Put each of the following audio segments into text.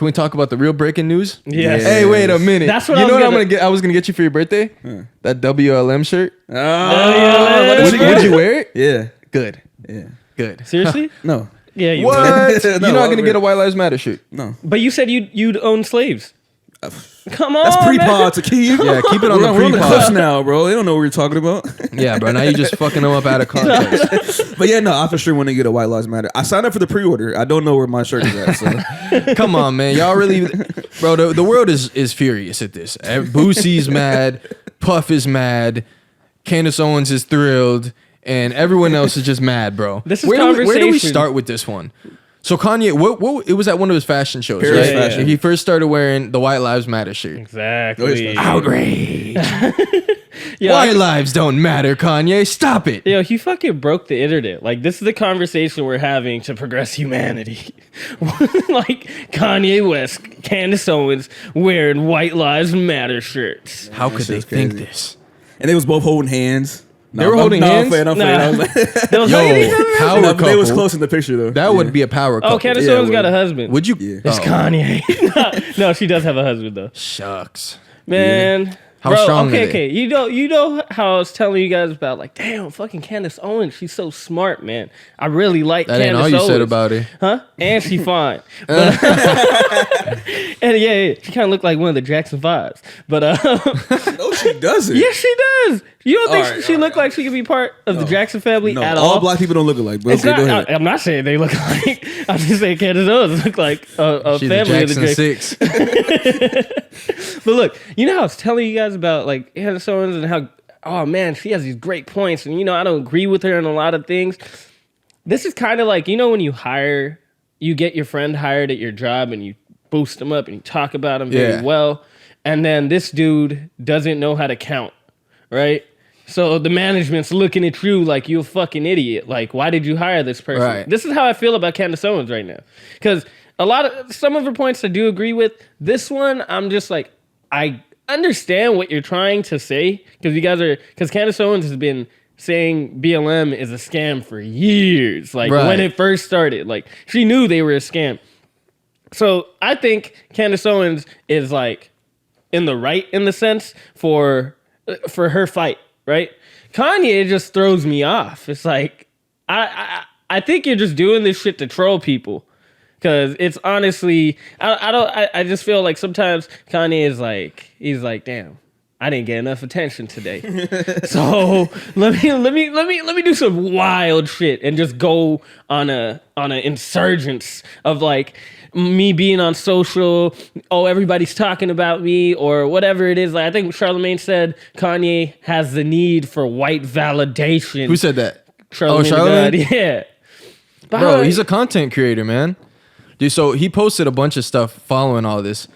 Can we talk about the real breaking news? Yes. Hey, wait a minute. That's what you I know was what gonna- I'm gonna get. I was gonna get you for your birthday. That WLM shirt. WLM. Would you wear it? Yeah. Good. Yeah. Good. Seriously? No. Yeah, you What? would. You're No, not I gonna would. get a White Lives Matter shirt. No. But you said you'd own slaves. Come on, That's man. pre-pod to keep. Yeah, keep it on the We're on the cliffs pre-pod. now, bro. They don't know what we're talking about. Yeah, bro. Now you're just fucking them up out of context. But yeah, no, I for sure want to get a White Lives Matter. I signed up for the pre-order. I don't know where my shirt is at. So Come on, man. Y'all really, bro. The world is furious at this. Boosie's mad. Puff is mad. Candace Owens is thrilled, and everyone else is just mad, bro. This is where do we conversation. start with this one? So Kanye, what it was at one of his fashion shows, Paris right? fashion. He first started wearing the White Lives Matter shirt. Exactly. Outrage. Yo, White lives don't matter, Kanye. Stop it. Yo, he fucking broke the internet. Like, this is the conversation we're having to progress humanity. Like, Kanye West, Candace Owens wearing White Lives Matter shirts. How could they shit's think crazy. this? and they was both holding hands. They were holding hands? I'm playing. I was like, They was hugging each other? Power no, couple. they was close in the picture though. That would be a power couple. Oh, Candace Yeah, Owens got a well, husband. Would you? Yeah. It's Oh, Kanye. No, she does have a husband, though. shucks. Man. How Bro, strong are okay, they? okay. You know how I was telling you guys about, like, damn, fucking Candace Owens. She's so smart, man. I really like That Candace ain't all you Owens. said about her. Huh? And she fine. But, and yeah, she kind of looked like one of the Jackson 5s. But No, she doesn't. yeah, she does. You don't think Alright, she looked alright. like she could be part of the Jackson family No, at all all? black people don't look alike. But It's okay, go not, ahead. I'm not saying they look like. I'm just saying Candace Owens look like a She's the family of the Jackson Jackson. 6. But look, you know how I was telling you guys about, like, Candace Owens and how, oh man, she has these great points, and I don't agree with her in a lot of things. This is kind of like, when you get your friend hired at your job and you boost them up and you talk about them very Yeah. well, and then this dude doesn't know how to count, right? So the management's looking at you like you're a fucking idiot. Like, why did you hire this person? Right. This is how I feel about Candace Owens right now. Because some of her points I do agree with. This one, I'm just like, I understand what you're trying to say. Because Candace Owens has been saying BLM is a scam for years. Like, Right. when it first started. Like, she knew they were a scam. So I think Candace Owens is, like, in the right in the sense for her fight, right? Kanye just throws me off. It's like, I think you're just doing this shit to troll people. Because it's honestly, I just feel like sometimes Kanye is like, he's like, damn, I didn't get enough attention today. So let me do some wild shit and just go on a insurgence of, like, me being on social. Oh, everybody's talking about me or whatever it is. Like, I think Charlamagne said Kanye has the need for white validation. Who said that? Charlamagne? Charlamagne? the God, yeah. But Bro, he's a content creator, man. Dude, so he posted a bunch of stuff following all this.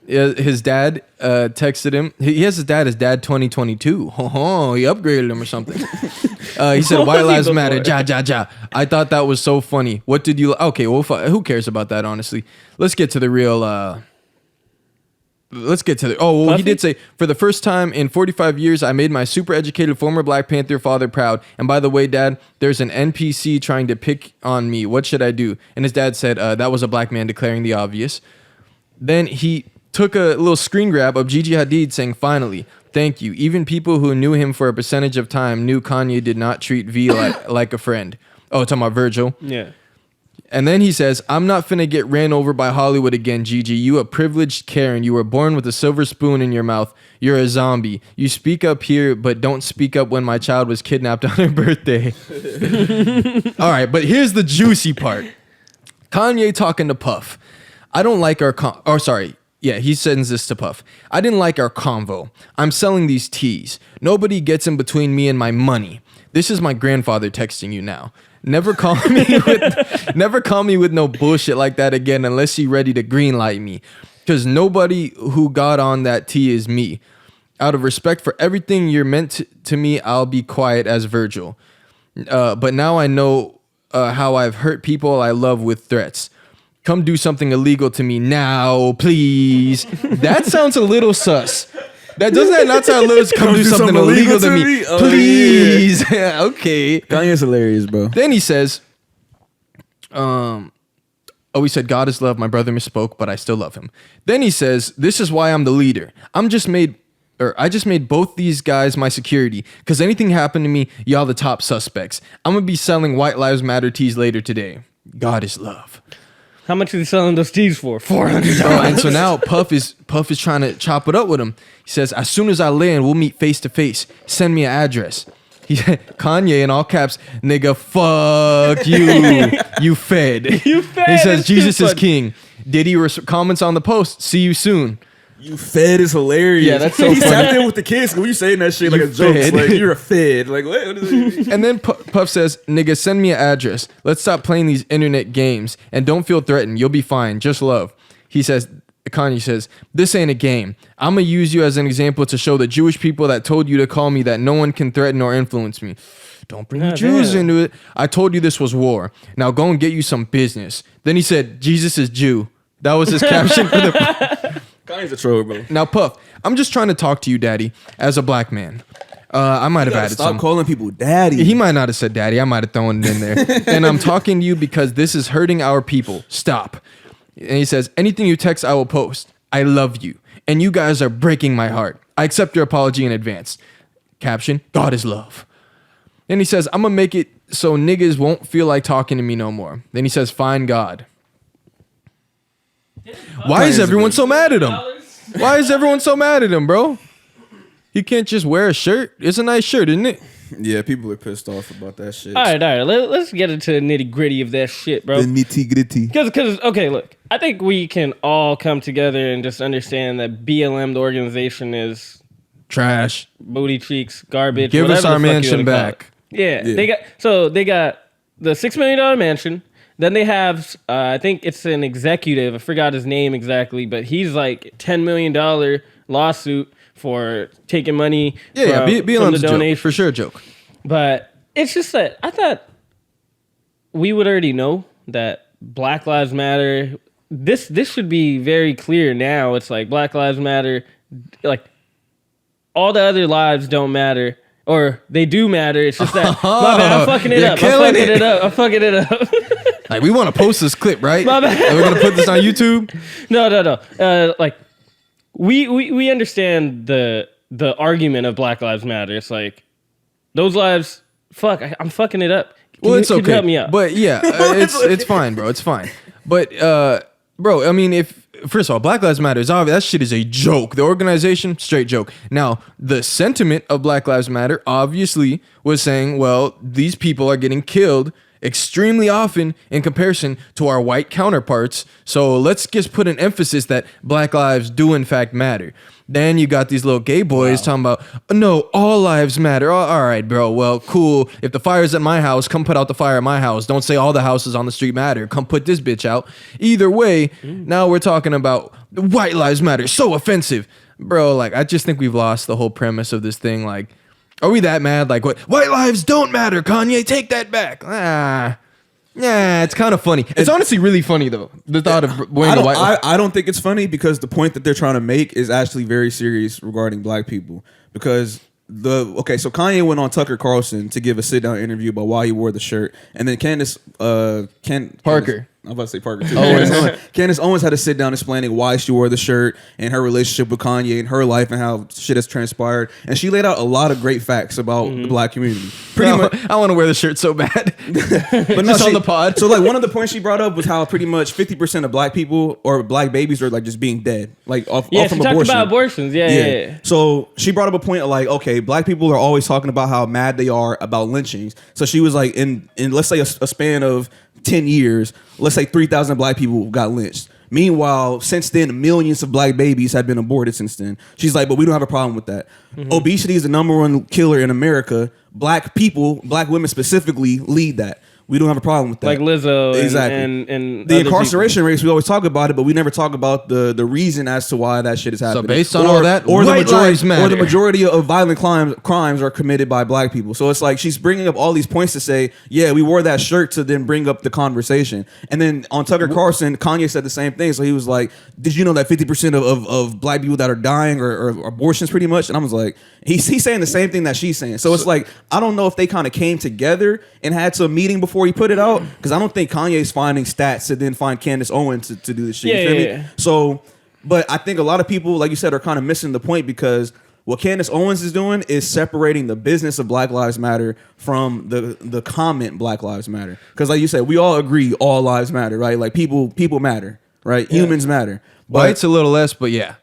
His dad texted him. He has his dad 2022. Oh, he upgraded him or something. He said, What "White was he lives matter." before? Ja, ja, ja. I thought that was so funny. What did you... Okay, well, who cares about that, honestly? Let's get to the real... Let's get to the... Oh, well, Puffy? he did say, "For the first time in 45 years, I made my super educated former Black Panther father proud. And by the way, Dad, there's an NPC trying to pick on me. What should I do?" And his dad said, "That was a black man declaring the obvious." Then he took a little screen grab of Gigi Hadid saying, "Finally, thank you. Even people who knew him for a percentage of time knew Kanye did not treat V like a friend." Oh, talking about Virgil. Yeah. And then he says, "I'm not finna get ran over by Hollywood again, Gigi. You a privileged Karen. You were born with a silver spoon in your mouth. You're a zombie. You speak up here, but don't speak up when my child was kidnapped on her birthday." All right, but here's the juicy part. Kanye talking to Puff. "I don't like our Yeah, he sends this to Puff. "I didn't like our convo. I'm selling these teas. Nobody gets in between me and my money. This is my grandfather texting you now. Never call me with no bullshit like that again unless you're ready to greenlight me. Because nobody who got on that tea is me. Out of respect for everything you're meant to me, I'll be quiet as Virgil. But now I know how I've hurt people I love with threats. Come do something illegal to me now, please." That sounds a little sus. Doesn't that not sound a little? Come do something illegal to me, Oh, please. Okay. Kanye's hilarious, bro. Then he says, Oh, he said, God is love. My brother misspoke, but I still love him. Then he says, this is why I'm the leader. I just made both these guys my security. Because anything happened to me, y'all the top suspects. I'm going to be selling White Lives Matter tees later today. God is love. How much is he selling those tees for? $400. And so now Puff is trying to chop it up with him. He says, as soon as I land, we'll meet face to face. Send me an address. Kanye in all caps, nigga, fuck you. You fed. You fed. He says, Jesus is king. Diddy comments on the post, see you soon. You fed is hilarious. Yeah, that's so He funny. tapped in with the kids. When you saying that shit like a joke, it's fed. like you're a fed. Like what does it mean? And then Puff says, nigga, send me an address. Let's stop playing these internet games and don't feel threatened. You'll be fine. Just love. Kanye says, this ain't a game. I'm going to use you as an example to show the Jewish people that told you to call me that no one can threaten or influence me. Don't bring the Jews into it. I told you this was war. Now go and get you some business. Then he said, Jesus is Jew. That was his caption for the... Kanye's a troll, bro. Now, Puff, I'm just trying to talk to you, daddy, as a black man. I might have added Stop calling people daddy. He might not have said daddy. I might have thrown it in there. And I'm talking to you because this is hurting our people. Stop. And he says, anything you text, I will post. I love you. And you guys are breaking my heart. I accept your apology in advance. Caption, God is love. Then he says, I'm going to make it so niggas won't feel like talking to me no more. Then he says, find God. Why is everyone so mad at him? Why is everyone so mad at him, bro? He can't just wear a shirt. It's a nice shirt, isn't it? Yeah, people are pissed off about that shit. All right. Let's get into the nitty gritty of that shit, bro. The nitty gritty. Because, okay, look, I think we can all come together and just understand that BLM, the organization, is Trash. booty cheeks, garbage. Give us whatever our the fuck you mansion wanna call back. it. Yeah, they got the $6 million mansion. Then they have, I think it's an executive. I forgot his name exactly, but he's like $10 million lawsuit for taking money from the BLM's a donation. joke. For sure a joke. But it's just that I thought we would already know that Black Lives Matter. This should be very clear now. It's like Black Lives Matter, like all the other lives don't matter. Or they do matter. It's just that my bad, I'm fucking it up. I'm fucking it up. Like, we want to post this clip, right? My bad. And we're going to put this on YouTube? No. Like we understand the argument of Black Lives Matter. It's like those lives. Fuck, I'm fucking it up. It's okay. Can you help me out? But yeah, it's fine, bro. It's fine. But bro, I mean, first of all, Black Lives Matter is obvious. That shit is a joke. The organization, straight joke. Now, the sentiment of Black Lives Matter obviously was saying, well, these people are getting killed extremely often in comparison to our white counterparts. So let's just put an emphasis that Black lives do in fact matter. Then you got these little gay boys talking about, no, all lives matter. All right, bro. Well, cool. If the fire's at my house, come put out the fire at my house. Don't say all the houses on the street matter. Come put this bitch out. Either way, now we're talking about white lives matter. So offensive. Bro, like, I just think we've lost the whole premise of this thing. Like, are we that mad? Like, what? White lives don't matter, Kanye. Take that back. Yeah, it's kind of funny. It's honestly really funny, though. The thought of wearing a white... I don't think it's funny because the point that they're trying to make is actually very serious regarding black people. Because so Kanye went on Tucker Carlson to give a sit-down interview about why he wore the shirt. And then Candace... Parker. I'm about to say Parker too. Candace Owens had to sit down explaining why she wore the shirt and her relationship with Kanye and her life and how shit has transpired. And she laid out a lot of great facts about the black community. Pretty much, I want to wear the shirt so bad. but Just on the pod. So like one of the points she brought up was how pretty much 50% of black people or black babies are like just being dead, like off she from talked abortion. about abortions. Yeah. So she brought up a point of like, okay, black people are always talking about how mad they are about lynchings. So she was like, in let's say a span of 10 years, let's say 3,000 black people got lynched. Meanwhile, since then, millions of black babies have been aborted since then. She's like, but we don't have a problem with that. Obesity is the number one killer in America. Black people, black women specifically, lead that. We don't have a problem with that. Like Lizzo exactly. and the incarceration rates, we always talk about it, but we never talk about the reason as to why that shit is happening. So based on all that, white lives matter. Or the majority of violent crimes are committed by black people. So it's like she's bringing up all these points to say, yeah, we wore that shirt to then bring up the conversation. And then on Tucker Carlson, Kanye said the same thing. So he was like, did you know that 50% of black people that are dying are abortions pretty much? And I was like, he's saying the same thing that she's saying. So it's like, I don't know if they kind of came together and had some meeting before before he put it out, because I don't think Kanye's finding stats to then find Candace Owens to do this shit. You feel me? So, but I think a lot of people, like you said, are kind of missing the point, because what Candace Owens is doing is separating the business of Black Lives Matter from the comment Black Lives Matter. Because like you said, we all agree all lives matter, right? Like people matter, right? Yeah. Humans matter. White's a little less, but yeah.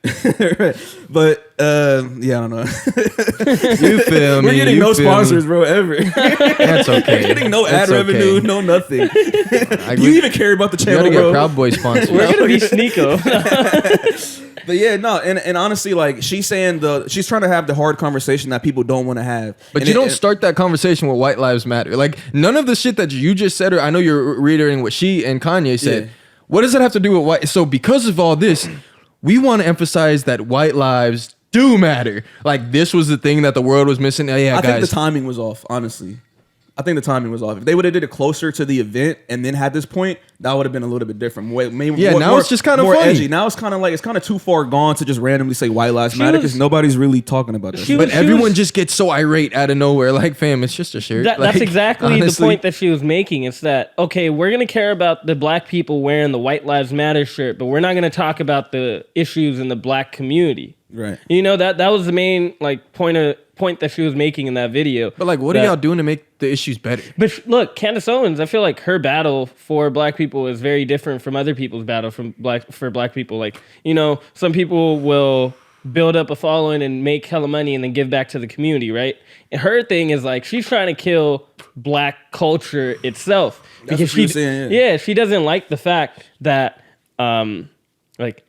But yeah, I don't know. You feel me? We're getting no sponsors, bro, ever. That's okay. We're getting no ad revenue, no nothing. Do you even care about the channel, you gotta bro? get Proud Boy sponsors. We're gonna be Sneeko. But yeah, no, and honestly, like she's saying she's trying to have the hard conversation that people don't want to have. But you don't start that conversation with White Lives Matter. Like none of the shit that you just said, or I know you're reiterating what she and Kanye said. Yeah. What does it have to do with white? So because of all this, we want to emphasize that white lives do matter. Like this was the thing that the world was missing. I think the timing was off, honestly. I think the timing was off. If they would have did it closer to the event and then had this point, that would have been a little bit different. Now it's just kind of funny. Edgy. Now it's kind of like it's kind of too far gone to just randomly say white lives matter, because nobody's really talking about that. But everyone just gets so irate out of nowhere. Like, fam, it's just a shirt. That's exactly honestly, the point that she was making. It's that, okay, we're going to care about the black people wearing the White Lives Matter shirt, but we're not going to talk about the issues in the black community. Right. You know, that was the main like point that she was making in that video. But like, what are y'all doing to make the issues better? But look, Candace Owens, I feel like her battle for black people is very different from other people's battle for black people. Like, you know, some people will build up a following and make hella money and then give back to the community, right? And her thing is like, she's trying to kill black culture itself. That's what she was saying, yeah. Yeah, she doesn't like the fact that, like,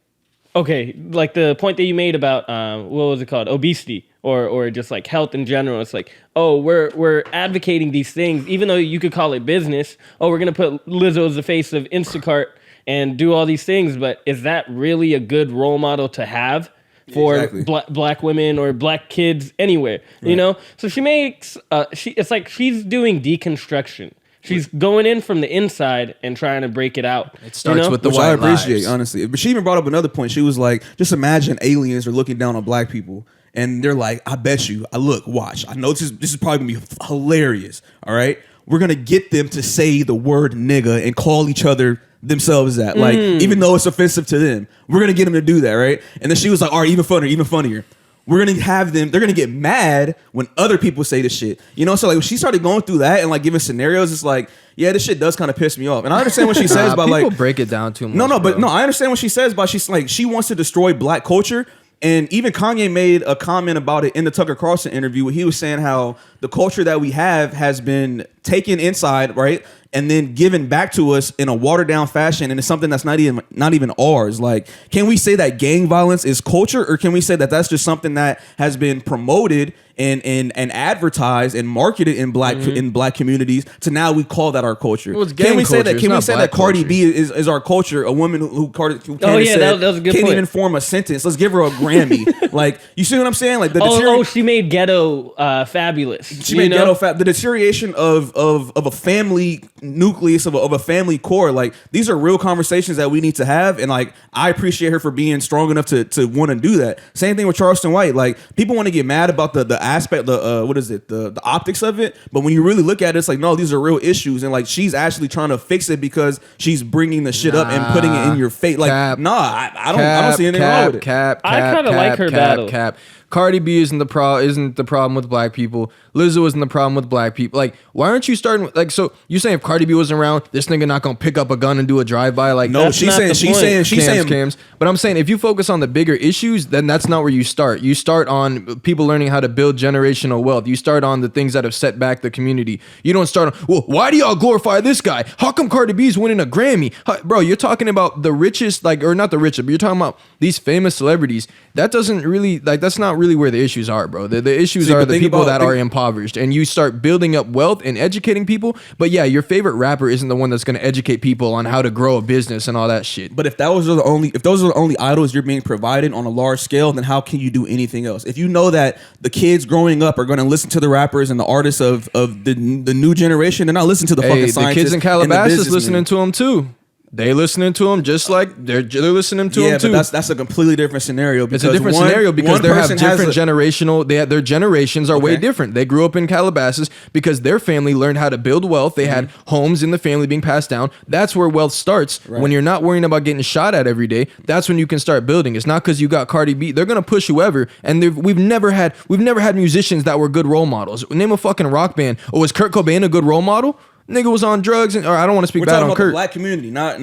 okay, like the point that you made about, what was it called? Obesity. Or just like health in general. It's like, oh, we're advocating these things, even though you could call it business. Oh, we're gonna put Lizzo as the face of Instacart and do all these things, but is that really a good role model to have for black women or black kids anywhere? Right. You know, so she makes it's like she's doing deconstruction. She's going in from the inside and trying to break it out. It starts with the which white I appreciate, lives. honestly. But she even brought up another point. She was like, just imagine aliens are looking down on black people. And they're like, I bet you, watch. I know this is probably gonna be hilarious. All right, we're gonna get them to say the word nigga and call each other themselves that. Like, even though it's offensive to them, we're gonna get them to do that, right? And then she was like, all right, even funnier. We're gonna have them. They're gonna get mad when other people say this shit. You know, so like when she started going through that and like giving scenarios, it's like, yeah, this shit does kind of piss me off. And I understand what she says about people like break it down too much. No, I understand what she says about she's like she wants to destroy black culture. And even Kanye made a comment about it in the Tucker Carlson interview where he was saying how the culture that we have has been taken inside, right? And then given back to us in a watered down fashion, and it's something that's not even ours. Like, can we say that gang violence is culture, or can we say that that's just something that has been promoted and advertised and marketed in black communities to now we call that our culture? Well, can we say that Cardi B is our culture? A woman who Candace said that was a good can't point. even form a sentence. Let's give her a Grammy. Like, you see what I'm saying? Like she made ghetto fabulous. She made ghetto the deterioration of a family nucleus of a family core. Like, these are real conversations that we need to have, and like I appreciate her for being strong enough to want to do that. Same thing with Charleston White. Like, people want to get mad about the aspect, the optics of it, but when you really look at it, it's like, no, these are real issues, and like she's actually trying to fix it because she's bringing the shit up and putting it in your face. Like, I don't see anything wrong with it. I kind of like her battle. Cardi B isn't the problem with black people. Lizzo isn't the problem with black people. Like, why aren't you starting with, like, so you're saying if Cardi B wasn't around, this nigga not gonna pick up a gun and do a drive-by? Like, no, she's saying cams. But I'm saying if you focus on the bigger issues, then that's not where you start. You start on people learning how to build generational wealth. You start on the things that have set back the community. You don't start on, well, why do y'all glorify this guy? How come Cardi B's winning a Grammy? Bro, you're talking about the richest, like, or not the richest, but you're talking about these famous celebrities. That doesn't really, like, that's not really where the issues are, bro. The issues are the people that are impoverished, and you start building up wealth and educating people. But yeah, your favorite rapper isn't the one that's going to educate people on how to grow a business and all that shit. But if those are the only idols you're being provided on a large scale, then how can you do anything else? If you know that the kids growing up are going to listen to the rappers and the artists of the new generation, and not listen to the fucking scientists. The kids in Calabasas listening to them too. They listening to him just like they're listening to him too. Yeah, but that's a completely different scenario. It's a different scenario because they have different generational. Their generations are way Okay. different. They grew up in Calabasas because their family learned how to build wealth. They had homes in the family being passed down. That's where wealth starts. Right. When you're not worrying about getting shot at every day, that's when you can start building. It's not because you got Cardi B. They're gonna push whoever. And we've never had musicians that were good role models. Name a fucking rock band. Oh, was Kurt Cobain a good role model? Nigga was on drugs, or I don't want to speak We're bad talking on about Kurt. the black community, not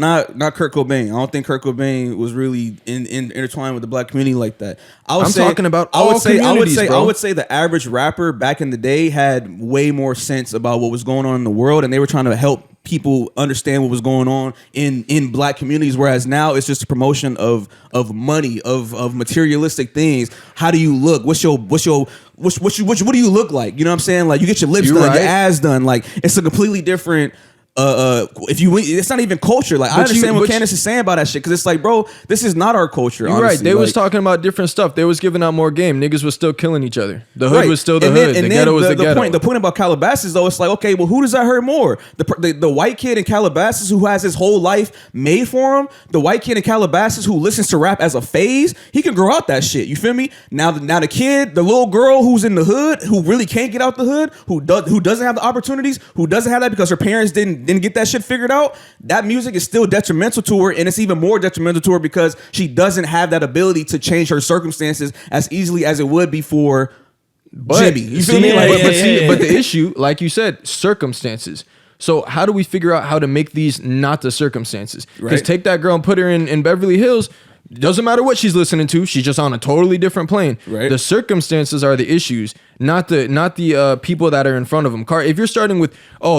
Kurt Cobain. I don't think Kurt Cobain was really intertwined with the black community like that. I'm talking about all communities, bro. I would say the average rapper back in the day had way more sense about what was going on in the world, and they were trying to help people understand what was going on in black communities. Whereas now it's just a promotion of money, of materialistic things. How do you look? What do you look like? You know what I'm saying? Like, you get your lips done, your ass done. Like, it's a completely different. It's not even culture. Like, I understand what Candace is saying about that shit, because it's like, bro, this is not our culture. You're honestly. right. They was talking about different stuff. They was giving out more game. Niggas was still killing each other. The hood was still the hood. The ghetto was the ghetto. The point about Calabasas, though, it's like, okay, well, who does that hurt more? The white kid in Calabasas who has his whole life made for him. The white kid in Calabasas who listens to rap as a phase. He can grow out that shit. You feel me? Now the kid, the little girl who's in the hood, who really can't get out the hood, who doesn't have the opportunities, who doesn't have that because her parents didn't get that shit figured out, that music is still detrimental to her, and it's even more detrimental to her because she doesn't have that ability to change her circumstances as easily as it would be for Jimmy. You feel me? But the issue, like you said, circumstances. So how do we figure out how to make these not the circumstances? Because take that girl and put her in Beverly Hills. Doesn't matter what she's listening to. She's just on a totally different plane. Right. The circumstances are the issues, not the people that are in front of them. If you're starting with,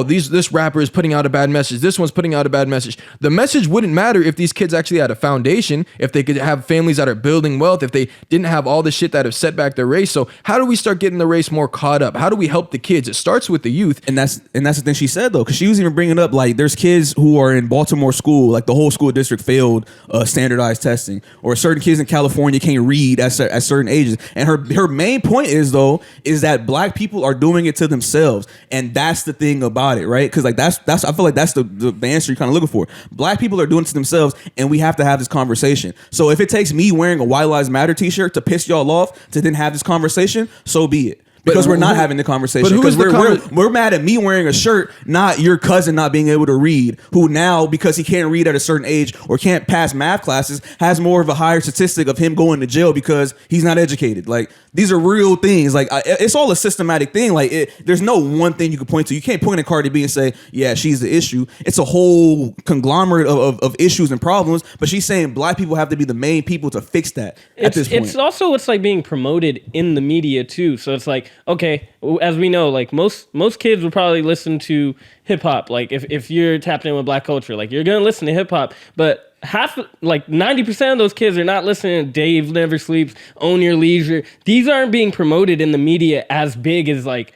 this rapper is putting out a bad message, this one's putting out a bad message. The message wouldn't matter if these kids actually had a foundation, if they could have families that are building wealth, if they didn't have all the shit that have set back their race. So how do we start getting the race more caught up? How do we help the kids? It starts with the youth. And that's the thing she said, though, because she was even bringing up, like, there's kids who are in Baltimore school, like the whole school district failed standardized testing, or certain kids in California can't read at certain ages. And her main point is that black people are doing it to themselves, and that's the thing about it, right? Because like that's I feel like that's the answer you're kind of looking for. Black people are doing it to themselves, and we have to have this conversation. So if it takes me wearing a White Lives Matter t-shirt to piss y'all off to then have this conversation, so be it. Because we're not having the conversation. Because we're mad at me wearing a shirt, not your cousin not being able to read, who now, because he can't read at a certain age or can't pass math classes, has more of a higher statistic of him going to jail because he's not educated. Like, these are real things. Like, it's all a systematic thing. Like, there's no one thing you can point to. You can't point at Cardi B and say, yeah, she's the issue. It's a whole conglomerate of issues and problems. But she's saying black people have to be the main people to fix that at this point. It's also what's like being promoted in the media too. So it's like, okay, as we know, like most kids will probably listen to hip hop. Like if you're tapped in with black culture, like you're gonna listen to hip hop, but 90% of those kids are not listening to Dave Never Sleeps, Own Your Leisure. These aren't being promoted in the media as big as like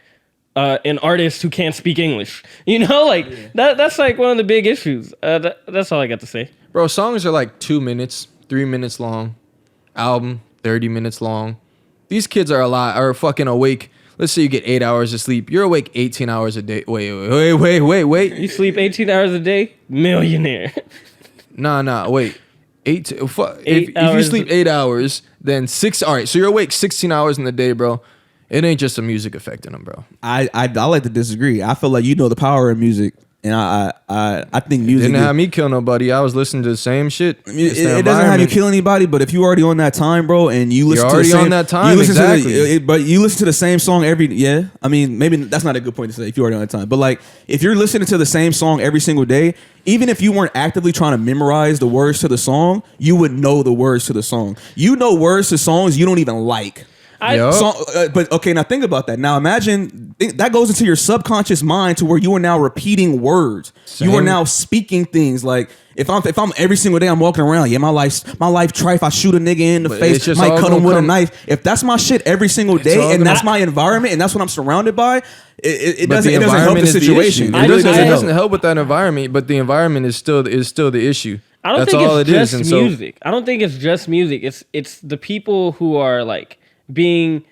an artist who can't speak English. You know, like that's like one of the big issues. That's all I got to say. Bro, songs are like 2 minutes, 3 minutes long. Album 30 minutes long. These kids are fucking awake. Let's say you get 8 hours of sleep. You're awake 18 hours a day. Wait. You sleep 18 hours a day? Millionaire. Nah, wait. If you sleep 8 hours, then 6. All right, so you're awake 16 hours in the day, bro. It ain't just the music affecting them, bro. I like to disagree. I feel like you know the power of music. And I think music didn't have me kill nobody. I was listening to the same shit. I mean, it doesn't have you kill anybody, but if you're already on that time, bro, and you listen you're to already the same, on that time, but you listen to the same song I mean, maybe that's not a good point to say if you're already on that time. But like, if you're listening to the same song every single day, even if you weren't actively trying to memorize the words to the song, you would know the words to the song. You know words to songs you don't even like. But okay, now think about that. Now imagine that goes into your subconscious mind to where you are now repeating words. Same. You are now speaking things like if I'm every single day I'm walking around, my life try if I shoot a nigga in the face, might cut him with a knife. If that's my shit every single day and that's my environment and that's what I'm surrounded by, it doesn't help the situation. It doesn't help with that environment, but the environment is still the issue. I don't think it's just music. I don't think it's just music. It's the people who are like being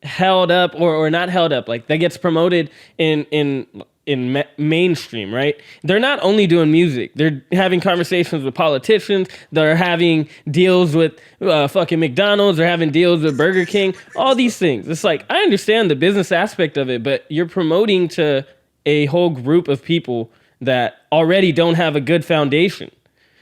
held up or not held up, like that gets promoted in mainstream, right? They're not only doing music. They're having conversations with politicians. They're having deals with fucking McDonald's. They're having deals with Burger King. All these things. It's like, I understand the business aspect of it, but you're promoting to a whole group of people that already don't have a good foundation.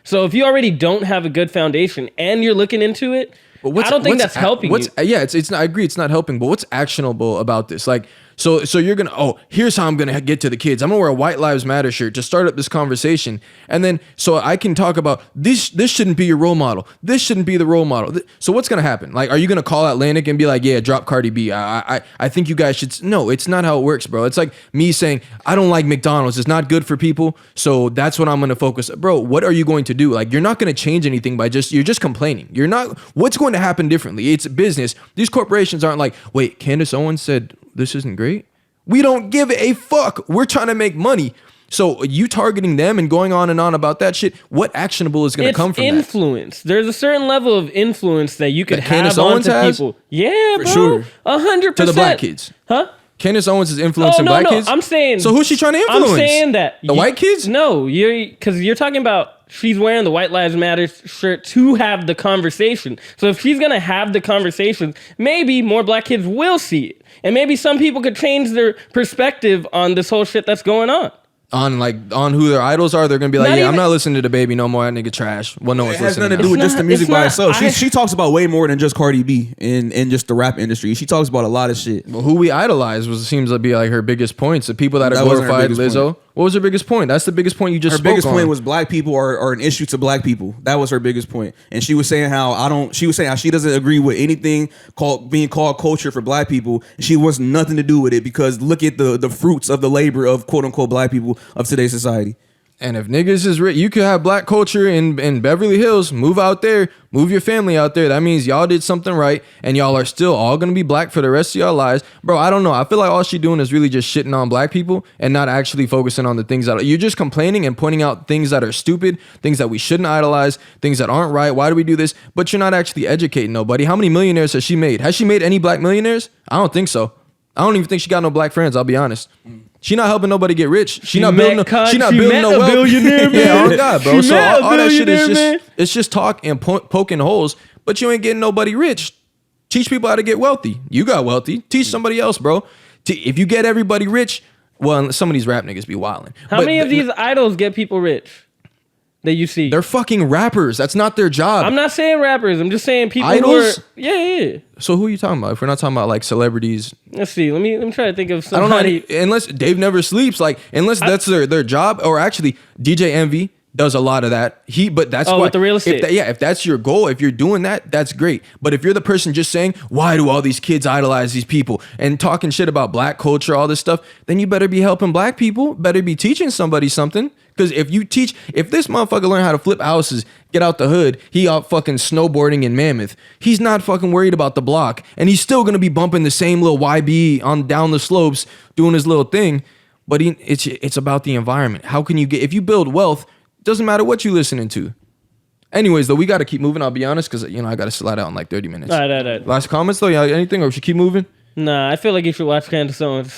So if you already don't have a good foundation and you're looking into it, I don't think that's helping you. Yeah, it's not, I agree, it's not helping. But what's actionable about this? Like, so you're gonna, here's how I'm gonna get to the kids. I'm gonna wear a White Lives Matter shirt to start up this conversation, and then so I can talk about this. This shouldn't be your role model. This shouldn't be the role model. So what's gonna happen? Like, are you gonna call Atlantic and be like, yeah, drop Cardi B? I think you guys should. No, it's not how it works, bro. It's like me saying I don't like McDonald's. It's not good for people. So that's what I'm gonna focus. Bro, what are you going to do? Like, you're not gonna change anything by you're just complaining. You're not. What's going to happen differently? It's business. These corporations aren't like, wait, Candace Owens said this isn't great. We don't give a fuck. We're trying to make money. So you targeting them and going on and on about that shit, what actionable is going to come from influence. There's a certain level of influence that you could that have Candace onto Owens has? people. Yeah, For bro. sure. 100%. To the black kids. Huh? Candace Owens is influencing black kids? I'm saying. So who's she trying to influence? I'm saying that. The white kids? No, because you're talking about she's wearing the White Lives Matter shirt to have the conversation. So if she's going to have the conversation, maybe more black kids will see it. And maybe some people could change their perspective on this whole shit that's going on. On who their idols are, they're gonna be like, I'm not listening to the baby no more. That nigga trash. Well, no one's It has listening. nothing to do with just the music by itself. I- She talks about way more than just Cardi B in just the rap industry. She talks about a lot of shit. Well, who we idolize seems to be like her biggest points. The people that are That wasn't her glorified. biggest Lizzo. point. What was her biggest point? That's the biggest point you just Her spoke biggest on. point was black people are an issue to black people. That was her biggest point. And she was saying how she doesn't agree with anything being called culture for black people. She wants nothing to do with it because look at the fruits of the labor of quote unquote black people of today's society. And if niggas is rich, you could have black culture in Beverly Hills. Move out there. Move your family out there. That means y'all did something right. And y'all are still all going to be black for the rest of y'all lives. Bro, I don't know. I feel like all she doing is really just shitting on black people and not actually focusing on the things that you're just complaining and pointing out things that are stupid, things that we shouldn't idolize, things that aren't right. Why do we do this? But you're not actually educating nobody. How many millionaires has she made? Has she made any black millionaires? I don't think so. I don't even think she got no black friends. I'll be honest. She not helping nobody get rich. She not building no wealth. Billionaire, man. Yeah, oh God, bro. She So met a all that shit is billionaire, it's just talk and poking holes, but you ain't getting nobody rich. Teach people how to get wealthy. You got wealthy. Teach somebody else, bro. If you get everybody rich, well, some of these rap niggas be wilding. How many of these idols get people rich that you see? They're fucking rappers. That's not their job. I'm not saying rappers. I'm just saying people Idols? who are... Yeah. So who are you talking about? If we're not talking about like celebrities, Let's see. Let me try to think of I don't somebody. know. Unless Dave never sleeps, unless that's their job, or actually DJ Envy does a lot of that. But that's why, with the real estate. If that's your goal, if you're doing that, that's great. But if you're the person just saying, why do all these kids idolize these people and talking shit about black culture, all this stuff, then you better be helping black people. Better be teaching somebody something. Because if this motherfucker learn how to flip houses, get out the hood, he out fucking snowboarding in Mammoth. He's not fucking worried about the block, and he's still gonna be bumping the same little YB on down the slopes, doing his little thing. But it's about the environment. How can you if you build wealth? Doesn't matter what you listening to. Anyways, though, we got to keep moving. I'll be honest, because I got to slide out in like 30 minutes. All right. Last comments though, yeah, anything, or we should keep moving? Nah, I feel like you should watch Candace Owens.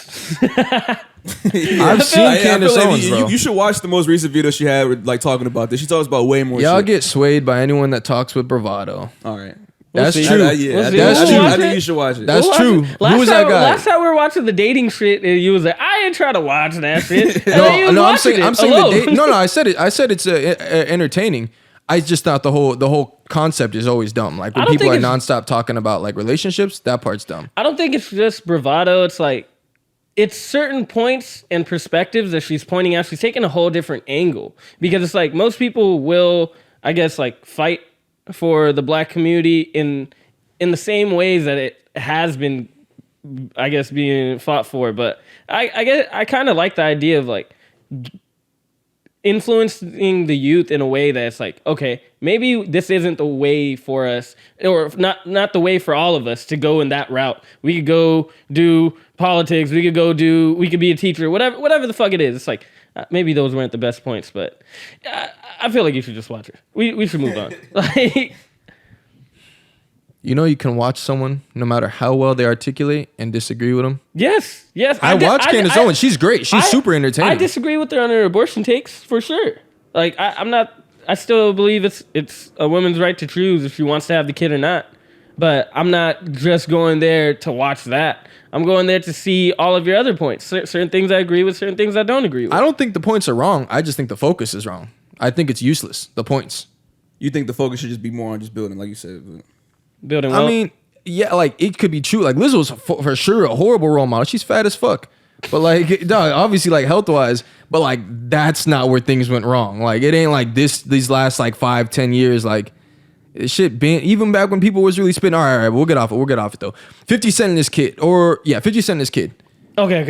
I've seen Candace Owens, bro. You should watch the most recent video she had with, talking about this. She talks about way more Y'all shit. get swayed by anyone that talks with bravado. All right. That's see. true. I think you should watch it. That's true. Who was that guy? Last time we were watching the dating shit, and you was like, I ain't trying to watch that shit. I'm saying the date. No, I said it. I said it's entertaining. I just thought the whole concept is always dumb. Like when people are nonstop talking about like relationships, that part's dumb. I don't think it's just bravado. It's like it's certain points and perspectives that she's pointing out. She's taking a whole different angle because it's like most people will, I guess, like fight for the black community in the same ways that it has been, I guess, being fought for. But I kind of like the idea of like influencing the youth in a way that's like, okay, maybe this isn't the way for us, or not the way for all of us to go in that route. We could go do politics. We could be a teacher, whatever the fuck it is. It's like, maybe those weren't the best points, but I feel like you should just watch it. We should move on. Like, You know, you can watch someone no matter how well they articulate and disagree with them. Yes. I watch Candace Owens. She's great. She's super entertaining. I disagree with her on her abortion takes for sure. Like I'm not. I still believe it's a woman's right to choose if she wants to have the kid or not. But I'm not just going there to watch that. I'm going there to see all of your other points. Certain things I agree with, certain things I don't agree with. I don't think the points are wrong. I just think the focus is wrong. I think it's useless, the points. You think the focus should just be more on just building, like you said. Building wealth. I mean, yeah, like it could be true. Like Liz was for sure a horrible role model. She's fat as fuck. But like, dog, obviously like health wise, but like that's not where things went wrong. Like it ain't like these last like 5-10 years, like shit been even back when people was really spitting. All right, we'll get off it though. 50 Cent and this kid. Okay.